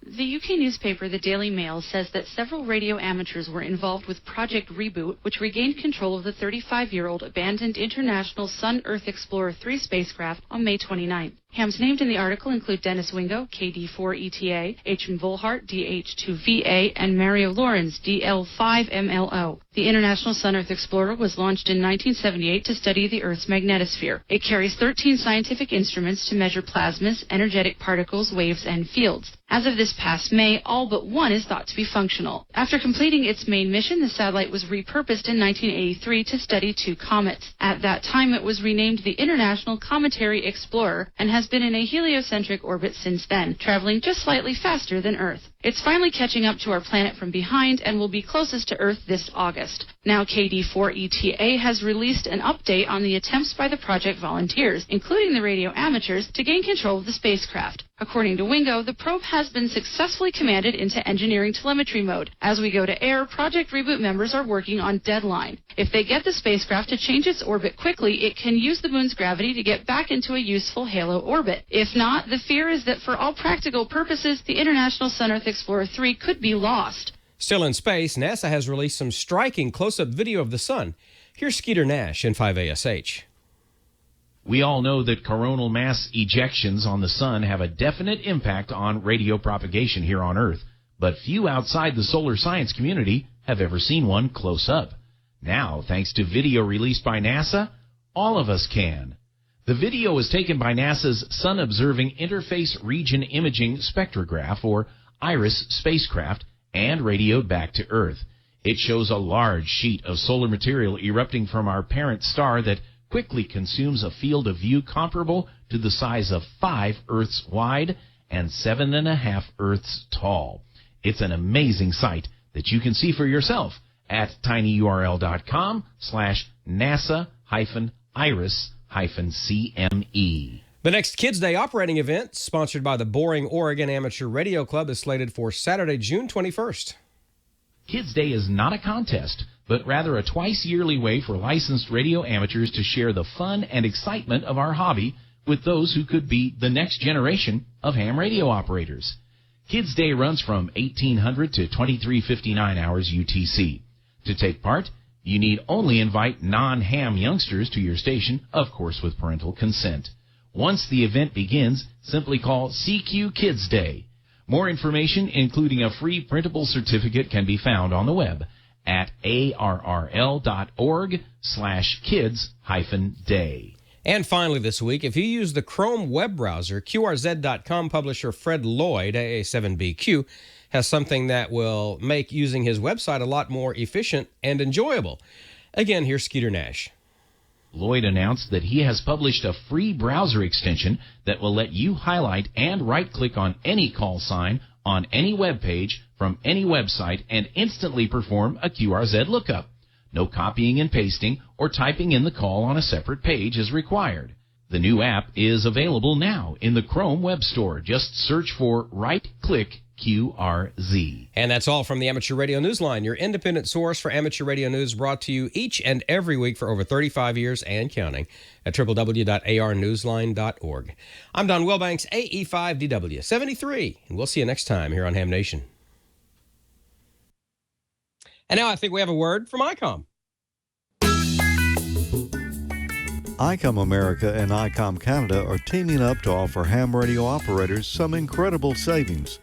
Speaker 9: The UK newspaper The Daily Mail says that several radio amateurs were involved with Project Reboot, which regained control of the 35-year-old abandoned International Sun-Earth Explorer 3 spacecraft on May 29th. Hams named in the article include Dennis Wingo, KD4ETA, H.M. Volhart, DH2VA, and Mario Lorenz, DL5MLO. The International Sun-Earth Explorer was launched in 1978 to study the Earth's magnetosphere. It carries 13 scientific instruments to measure plasmas, energetic particles, waves, and fields. As of this past May, all but one is thought to be functional. After completing its main mission, the satellite was repurposed in 1983 to study 2 comets. At that time, it was renamed the International Cometary Explorer and has been in a heliocentric orbit since then, traveling just slightly faster than Earth. It's finally catching up to our planet from behind and will be closest to Earth this August. Now KD4ETA has released an update on the attempts by the project volunteers, including the radio amateurs, to gain control of the spacecraft. According to Wingo, the probe has been successfully commanded into engineering telemetry mode. As we go to air, Project Reboot members are working on deadline. If they get the spacecraft to change its orbit quickly, it can use the moon's gravity to get back into a useful halo orbit. If not, the fear is that for all practical purposes, the International Sun-Earth Explorer 3 could be lost.
Speaker 4: Still in space, NASA has released some striking close-up video of the sun. Here's Skeeter Nash in 5ASH.
Speaker 10: We all know that coronal mass ejections on the sun have a definite impact on radio propagation here on Earth, but few outside the solar science community have ever seen one close up. Now, thanks to video released by NASA, all of us can. The video was taken by NASA's Sun Observing Interface Region Imaging Spectrograph, or IRIS spacecraft, and radioed back to Earth. It shows a large sheet of solar material erupting from our parent star that quickly consumes a field of view comparable to the size of 5 Earths wide and 7.5 Earths tall. It's an amazing sight that you can see for yourself at tinyurl.com/NASA-IRIS-CME.
Speaker 4: The next Kids Day operating event, sponsored by the Boring Oregon Amateur Radio Club, is slated for Saturday, June 21st.
Speaker 10: Kids Day is not a contest, but rather a twice-yearly way for licensed radio amateurs to share the fun and excitement of our hobby with those who could be the next generation of ham radio operators. Kids Day runs from 1800 to 23:59 hours UTC. To take part, you need only invite non-ham youngsters to your station, of course with parental consent. Once the event begins, simply call CQ Kids Day. More information, including a free printable certificate, can be found on the web at arrl.org/kids-day.
Speaker 4: And finally this week, if you use the Chrome web browser, QRZ.com publisher Fred Lloyd, AA7BQ, has something that will make using his website a lot more efficient and enjoyable. Again, here's Skeeter Nash.
Speaker 10: Lloyd announced that he has published a free browser extension that will let you highlight and right-click on any call sign on any web page from any website and instantly perform a QRZ lookup. No copying and pasting or typing in the call on a separate page is required. The new app is available now in the Chrome Web Store. Just search for right-click QRZ.
Speaker 4: And that's all from the Amateur Radio Newsline, your independent source for amateur radio news, brought to you each and every week for over 35 years and counting at www.arnewsline.org. I'm Don Wilbanks, AE5DW73, and we'll see you next time here on Ham Nation. And now I think we have a word from Icom.
Speaker 5: Icom America and Icom Canada are teaming up to offer ham radio operators some incredible savings.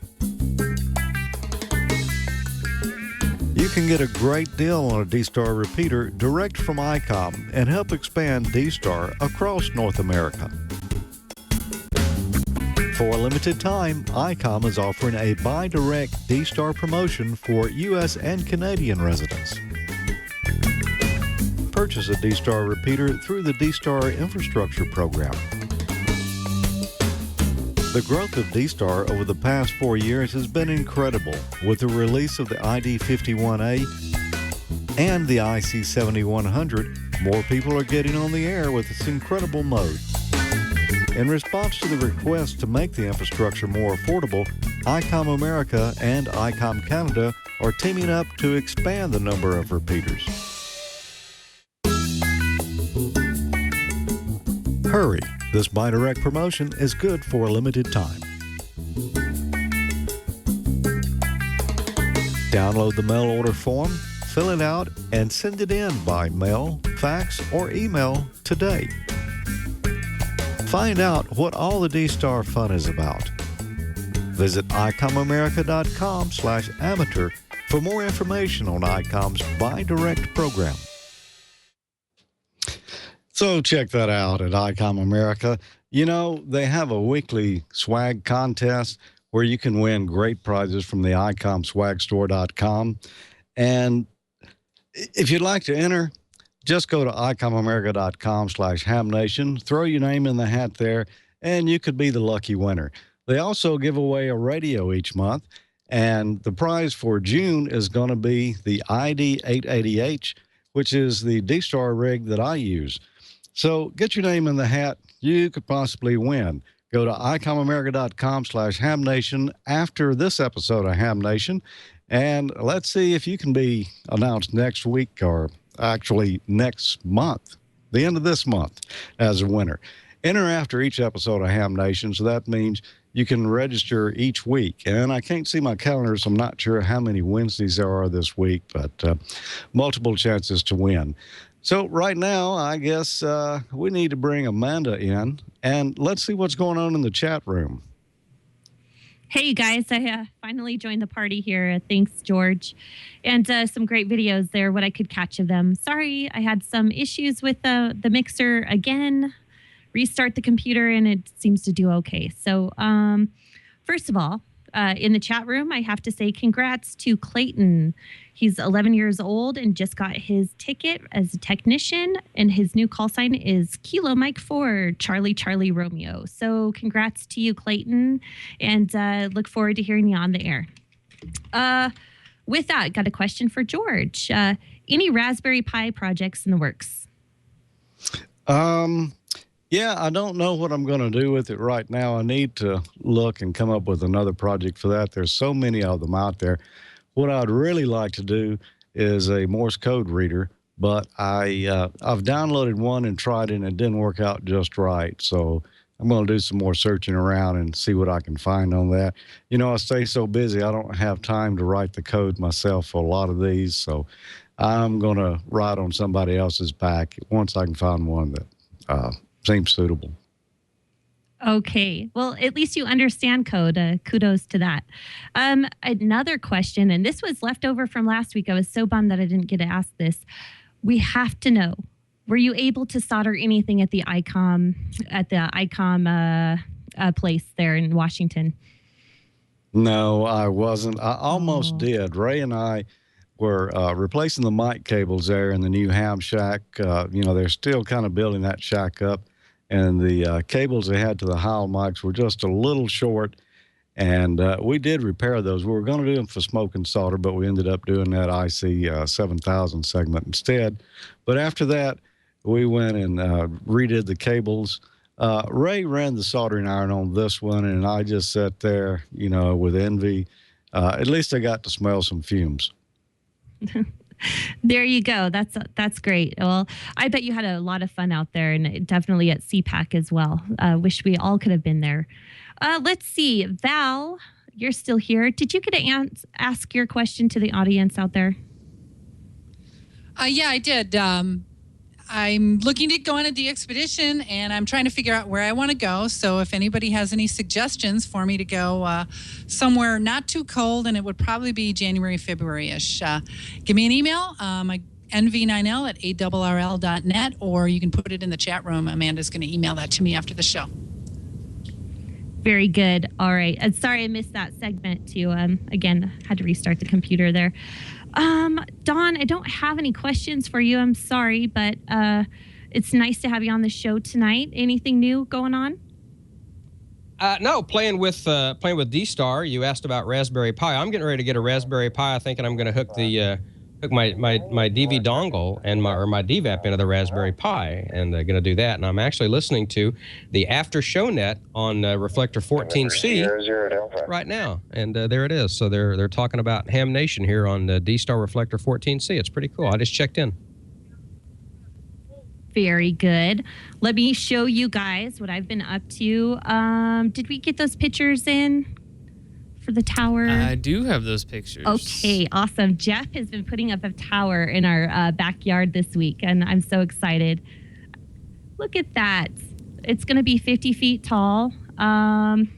Speaker 5: You can get a great deal on a D-Star repeater direct from Icom and help expand D-Star across North America. For a limited time, Icom is offering a Buy Direct D-Star promotion for U.S. and Canadian residents. Purchase a D-Star repeater through the D-Star Infrastructure Program. The growth of D-Star over the past 4 years has been incredible, with the release of the ID51A and the IC7100. More people are getting on the air with this incredible mode. In response to the request to make the infrastructure more affordable, Icom America and Icom Canada are teaming up to expand the number of repeaters. Hurry! This Buy Direct promotion is good for a limited time. Download the mail order form, fill it out, and send it in by mail, fax, or email today. Find out what all the D-Star fun is about. Visit icomamerica.com/amateur for more information on Icom's Buy Direct program. So check that out at Icom America. You know, they have a weekly swag contest where you can win great prizes from the IcomSwagStore.com. And if you'd like to enter, just go to IcomAmerica.com/HamNation, throw your name in the hat there, and you could be the lucky winner. They also give away a radio each month, and the prize for June is going to be the ID880H, which is the D-Star rig that I use. So get your name in the hat. You could possibly win. Go to IcomAmerica.com/HamNation after this episode of Ham Nation, and let's see if you can be announced next week, or actually next month, the end of this month, as a winner. Enter after each episode of Ham Nation, so that means you can register each week. And I can't see my calendar, so I'm not sure how many Wednesdays there are this week, but multiple chances to win. So right now, I guess we need to bring Amanda in, and let's see what's going on in the chat room.
Speaker 7: Hey, you guys. I finally joined the party here. Thanks, George. And some great videos there, what I could catch of them. Sorry, I had some issues with the mixer again. Restart the computer, and it seems to do okay. So first of all, in the chat room, I have to say congrats to Clayton. He's 11 years old and just got his ticket as a technician, and his new call sign is Kilo Mike 4, Charlie Charlie Romeo. So congrats to you, Clayton, and look forward to hearing you on the air. With that, got a question for George. Any Raspberry Pi projects in the works?
Speaker 5: Yeah, I don't know what I'm going to do with it right now. I need to look and come up with another project for that. There's so many of them out there. What I'd really like to do is a Morse code reader, but I've downloaded one and tried it, and it didn't work out just right. So I'm going to do some more searching around and see what I can find on that. You know, I stay so busy, I don't have time to write the code myself for a lot of these. So I'm going to ride on somebody else's back once I can find one that seems suitable.
Speaker 7: Okay. Well, at least you understand code. Kudos to that. Another question, and this was left over from last week. I was so bummed that I didn't get to ask this. We have to know, were you able to solder anything at the Icom place there in Washington?
Speaker 5: No, I wasn't. I almost did. Ray and I were replacing the mic cables there in the new ham shack. You know, they're still kind of building that shack up. And the cables they had to the Heil mics were just a little short. And we did repair those. We were going to do them for smoke and solder, but we ended up doing that IC 7000 segment instead. But after that, we went and redid the cables. Ray ran the soldering iron on this one, and I just sat there, you know, with envy. At least I got to smell some fumes.
Speaker 7: There you go. That's great. Well, I bet you had a lot of fun out there, and definitely at CPAC as well. Wish we all could have been there. Let's see. Val, you're still here. Did you get to ask your question to the audience out there?
Speaker 6: Yeah, I did. I'm looking to go on a de-expedition, and I'm trying to figure out where I want to go. So if anybody has any suggestions for me to go somewhere not too cold, and it would probably be January, February-ish, give me an email, nv9l@arrl.net, or you can put it in the chat room. Amanda's going to email that to me after the show.
Speaker 7: Very good. All right. Sorry I missed that segment too. Again, had to restart the computer there. Dawn, I don't have any questions for you. I'm sorry, but it's nice to have you on the show tonight. Anything new going on?
Speaker 4: No, playing with D-Star. You asked about Raspberry Pi. I'm getting ready to get a Raspberry Pi. I think, and I'm going to hook my DV dongle and my DVAP into the Raspberry Pi, and going to do that. And I'm actually listening to the after show net on Reflector 14C right now, and there it is. So they're talking about Ham Nation here on D-Star Reflector 14C. It's pretty cool. I just checked in.
Speaker 7: Very good. Let me show you guys what I've been up to. Did we get those pictures in for the tower?
Speaker 11: I do have those pictures.
Speaker 7: Okay, awesome. Jeff has been putting up a tower in our backyard this week, and I'm so excited. Look at that. It's going to be 50 feet tall. In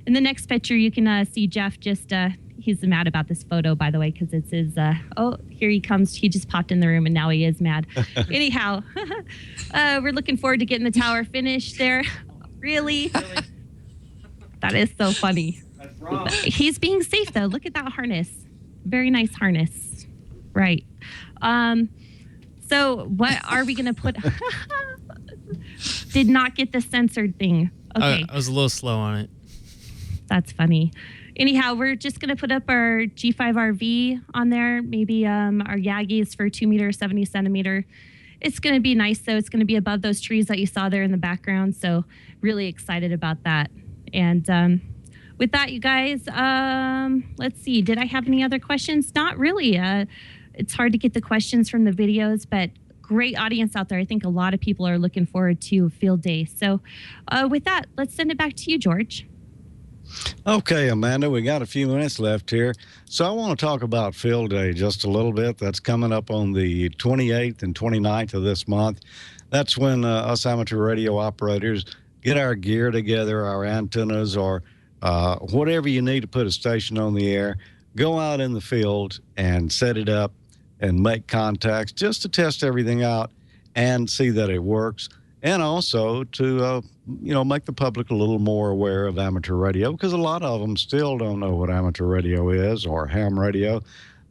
Speaker 7: the next picture, you can see Jeff just, he's mad about this photo, by the way, because it's his, oh, here he comes. He just popped in the room, and now he is mad. Anyhow, we're looking forward to getting the tower finished there. Really? That is so funny. He's being safe, though. Look at that harness. Very nice harness. Right. So what are we going to put? Did not get the censored thing. Okay.
Speaker 11: I was a little slow on it.
Speaker 7: That's funny. Anyhow, we're just going to put up our G5RV on there. Maybe our Yagis for 2 meter, 70 centimeter. It's going to be nice, though. It's going to be above those trees that you saw there in the background. So really excited about that. And with that, you guys, let's see. Did I have any other questions? Not really. It's hard to get the questions from the videos, but great audience out there. I think a lot of people are looking forward to Field Day. So with that, let's send it back to you, George.
Speaker 5: Okay, Amanda, we got a few minutes left here. So I want to talk about Field Day just a little bit. That's coming up on the 28th and 29th of this month. That's when us amateur radio operators get our gear together, our antennas, or whatever you need to put a station on the air, go out in the field and set it up and make contacts just to test everything out and see that it works. And also to, make the public a little more aware of amateur radio, because a lot of them still don't know what amateur radio is or ham radio.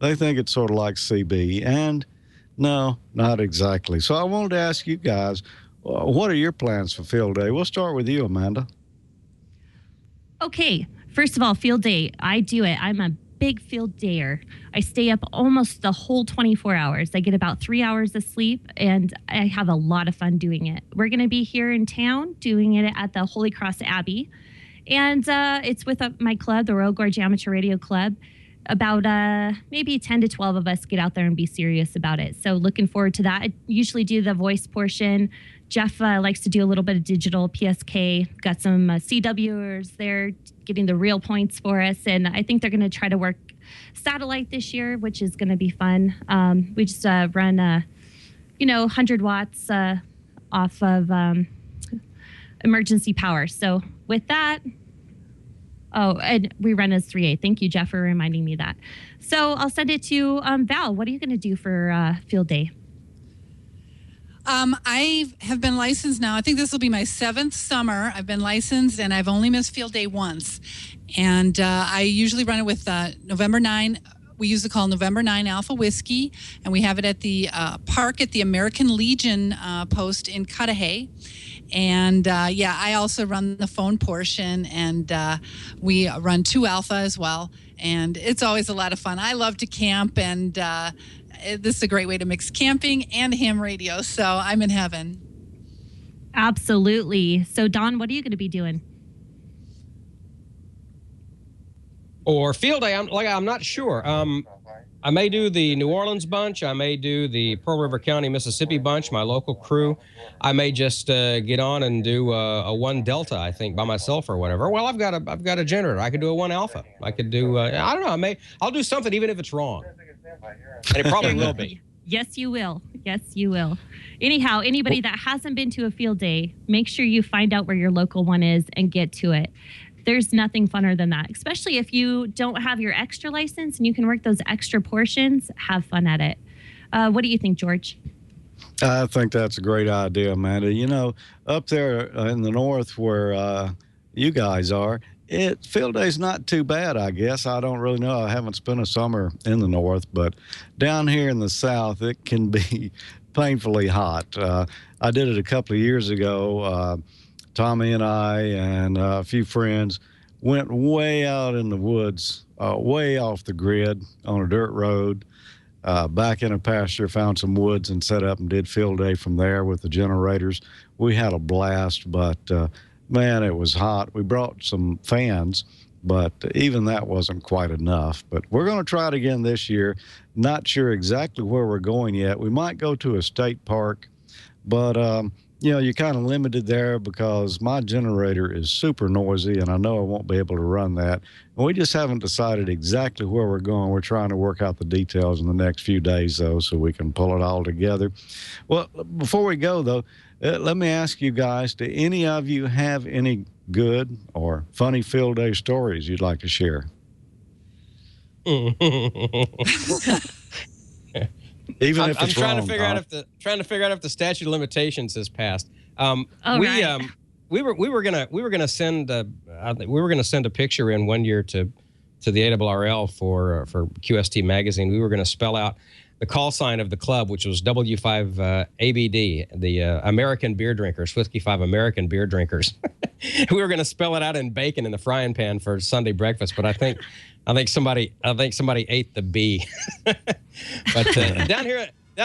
Speaker 5: They think it's sort of like CB, and no, not exactly. So I wanted to ask you guys, what are your plans for Field Day? We'll start with you, Amanda.
Speaker 7: Okay, first of all, Field Day, I do it. I'm a big field dayer. I stay up almost the whole 24 hours. I get about 3 hours of sleep, and I have a lot of fun doing it. We're going to be here in town doing it at the Holy Cross Abbey, and it's with my club, the Royal Gorge Amateur Radio Club. About maybe 10 to 12 of us get out there and be serious about it. So looking forward to that. I usually do the voice portion. Jeff likes to do a little bit of digital PSK. Got some CWers there getting the real points for us. And I think they're going to try to work satellite this year, which is going to be fun. We just run, 100 watts off of emergency power. So with that, and we run as 3A. Thank you, Jeff, for reminding me that. So I'll send it to Val. What are you going to do for Field Day?
Speaker 6: I have been licensed now. I think this will be my 7th summer. I've been licensed, and I've only missed Field Day once. And I usually run it with November 9. We use the call November 9 Alpha Whiskey, and we have it at the park at the American Legion post in Cudahy. And I also run the phone portion, and we run 2 Alpha as well. And it's always a lot of fun. I love to camp, and this is a great way to mix camping and ham radio. So I'm in heaven.
Speaker 7: Absolutely. So Don, what are you going to be doing?
Speaker 4: Or Field Day, I'm not sure. I may do the New Orleans bunch. I may do the Pearl River County, Mississippi bunch, my local crew. I may just get on and do a 1 Delta, I think, by myself or whatever. Well, I've got a generator. I could do a 1 Alpha. I could do, I don't know. I'll do something even if it's wrong. And it probably will be.
Speaker 7: Yes, you will. Yes, you will. Anyhow, anybody that hasn't been to a Field Day, make sure you find out where your local one is and get to it. There's nothing funner than that, especially if you don't have your extra license and you can work those extra portions. Have fun at it. What do you think, George?
Speaker 5: I think that's a great idea, Amanda. Up there in the north where you guys are, Field Day's not too bad, I guess. I don't really know. I haven't spent a summer in the north, but down here in the south, it can be painfully hot. I did it a couple of years ago. Tommy and I and a few friends went way out in the woods, way off the grid on a dirt road, back in a pasture, found some woods and set up and did Field Day from there with the generators. We had a blast, but man, it was hot. We brought some fans, but even that wasn't quite enough. But we're going to try it again this year. Not sure exactly where we're going yet. We might go to a state park, but you're kind of limited there because my generator is super noisy, and I know I won't be able to run that. And we just haven't decided exactly where we're going. We're trying to work out the details in the next few days, though, so we can pull it all together. Well, before we go, though, let me ask you guys, do any of you have any good or funny Field Day stories you'd like to share? Even if it's
Speaker 4: trying
Speaker 5: wrong,
Speaker 4: to figure out if the statute of limitations has passed.
Speaker 7: Right.
Speaker 4: We were gonna send a picture in one year to the ARRL for QST magazine. We were gonna spell out the call sign of the club, which was W5ABD, the American Beer Drinkers, Whiskey 5 American Beer Drinkers. We were gonna spell it out in bacon in the frying pan for Sunday breakfast, but I think somebody ate the B. But down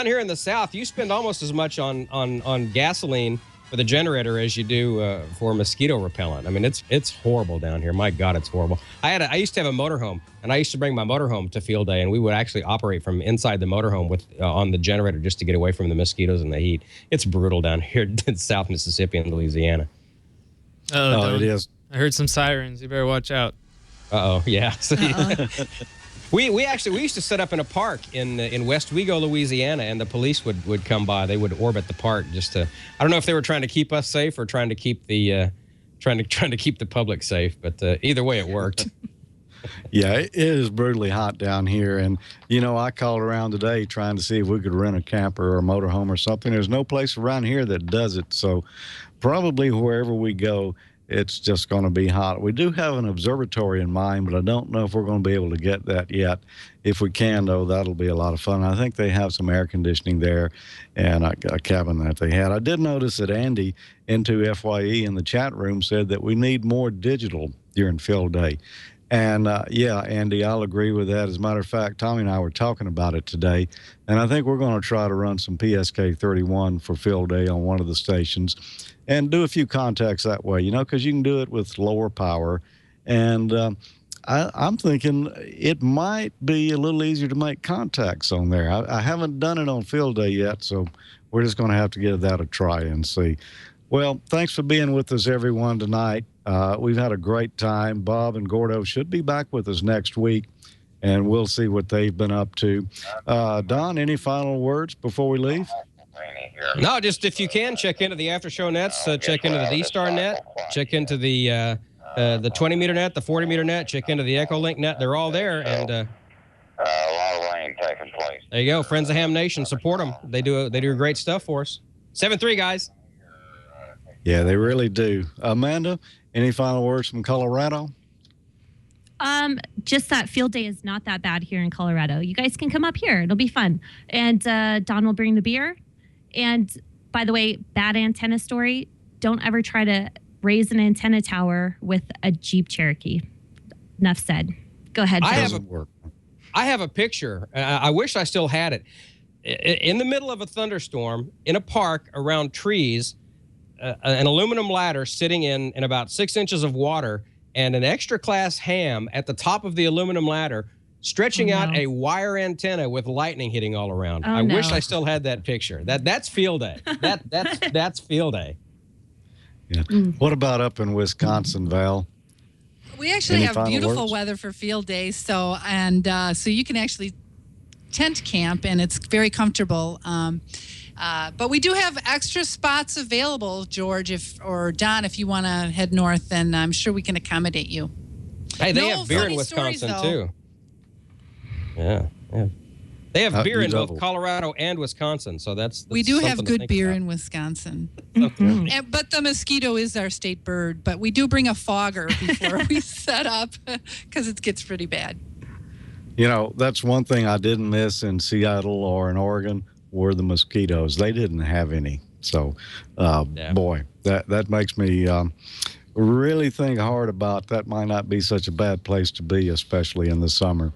Speaker 4: here in the South, you spend almost as much on gasoline for the generator as you do for mosquito repellent. I mean, it's horrible down here. My God, it's horrible. I used to have a motorhome, and I used to bring my motorhome to Field Day, and we would actually operate from inside the motorhome with on the generator just to get away from the mosquitoes and the heat. It's brutal down here in South Mississippi and Louisiana.
Speaker 5: Oh, it is.
Speaker 11: I heard some sirens. You better watch out.
Speaker 4: Uh-oh, yeah. We used to set up in a park in West Wego, Louisiana, and the police would come by. They would orbit the park just to. I don't know if they were trying to keep us safe or trying to keep the trying to keep the public safe, but either way, it worked.
Speaker 5: Yeah, it is brutally hot down here, and I called around today trying to see if we could rent a camper or a motorhome or something. There's no place around here that does it, so probably wherever we go, it's just going to be hot. We do have an observatory in mind, but I don't know if we're going to be able to get that yet. If we can, though, that'll be a lot of fun. I think they have some air conditioning there and a cabin that they had. I did notice that Andy into FYE in the chat room said that we need more digital during field day. And, yeah, Andy, I'll agree with that. As a matter of fact, Tommy and I were talking about it today, and I think we're going to try to run some PSK 31 for field day on one of the stations and do a few contacts that way, because you can do it with lower power. And I'm thinking it might be a little easier to make contacts on there. I haven't done it on field day yet, so we're just going to have to give that a try and see. Well, thanks for being with us, everyone, tonight. We've had a great time. Bob and Gordo should be back with us next week, and we'll see what they've been up to. Don, any final words before we leave?
Speaker 4: No, just if you can, check into the after-show nets, check into the D-Star net, check into the 20-meter net, the 40-meter net, check into the Echolink net. They're all there, and
Speaker 12: a lot of rain taking place.
Speaker 4: There you go. Friends of Ham Nation, support them. They do great stuff for us. 7-3, guys.
Speaker 5: Yeah, they really do. Amanda, any final words from Colorado?
Speaker 7: Just that field day is not that bad here in Colorado. You guys can come up here. It'll be fun. And Don will bring the beer. And by the way, bad antenna story, don't ever try to raise an antenna tower with a Jeep Cherokee. Enough said. Go ahead.
Speaker 4: I have a picture. I wish I still had it. In the middle of a thunderstorm, in a park around trees, an aluminum ladder sitting in about 6 inches of water, and an extra class ham at the top of the aluminum ladder, stretching out a wire antenna with lightning hitting all around. I wish I still had that picture. That's field day. That's field day.
Speaker 5: Yeah. What about up in Wisconsin, Val?
Speaker 6: We actually have beautiful weather for field days, so you can actually tent camp, and it's very comfortable. But we do have extra spots available, George, or Don, if you want to head north, then I'm sure we can accommodate you.
Speaker 4: Hey, they have beer in Wisconsin, too. Yeah. They have beer in both Colorado and Wisconsin, so that's
Speaker 6: we do have good beer in Wisconsin. But the mosquito is our state bird, but we do bring a fogger before we set up because it gets pretty bad.
Speaker 5: That's one thing I didn't miss in Seattle or in Oregon were the mosquitoes. They didn't have any. So, boy, that makes me really think hard about that. Might not be such a bad place to be, especially in the summer.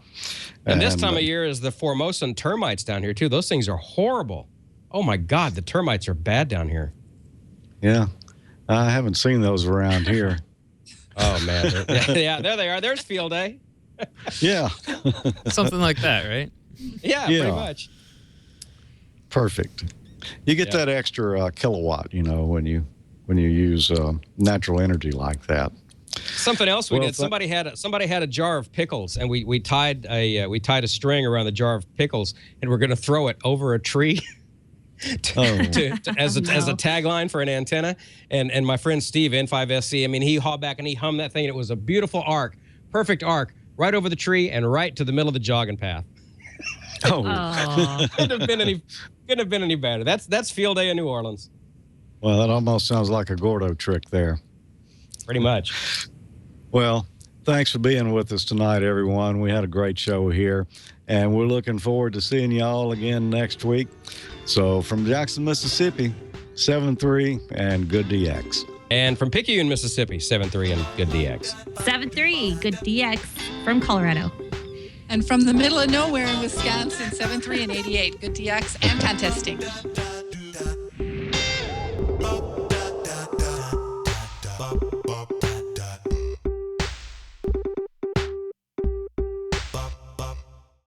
Speaker 4: And this time of year is the Formosan termites down here, too. Those things are horrible. Oh, my God, the termites are bad down here.
Speaker 5: Yeah, I haven't seen those around here.
Speaker 4: Oh, man. Yeah, there they are. There's field day.
Speaker 5: Yeah.
Speaker 11: Something like that, right?
Speaker 4: Yeah, pretty much.
Speaker 5: Perfect. You get that extra kilowatt, when you use natural energy like that.
Speaker 4: Something else we did. Somebody had a jar of pickles, and we tied a string around the jar of pickles, and we're going to throw it over a tree as a tagline for an antenna. And my friend Steve, N5SC, I mean, he hauled back and he hummed that thing, and it was a beautiful arc, perfect arc, right over the tree and right to the middle of the jogging path. Couldn't have been any better. That's field day in New Orleans.
Speaker 5: Well, that almost sounds like a Gordo trick there.
Speaker 4: Pretty much.
Speaker 5: Well, thanks for being with us tonight, everyone. We had a great show here, and we're looking forward to seeing y'all again next week. So from Jackson, Mississippi, 7-3 and good DX.
Speaker 4: And from Picayune, Mississippi, 7-3 and good DX.
Speaker 7: 7-3, good DX from Colorado.
Speaker 6: And from the middle of nowhere in Wisconsin, 7-3 and 88, good DX and contesting.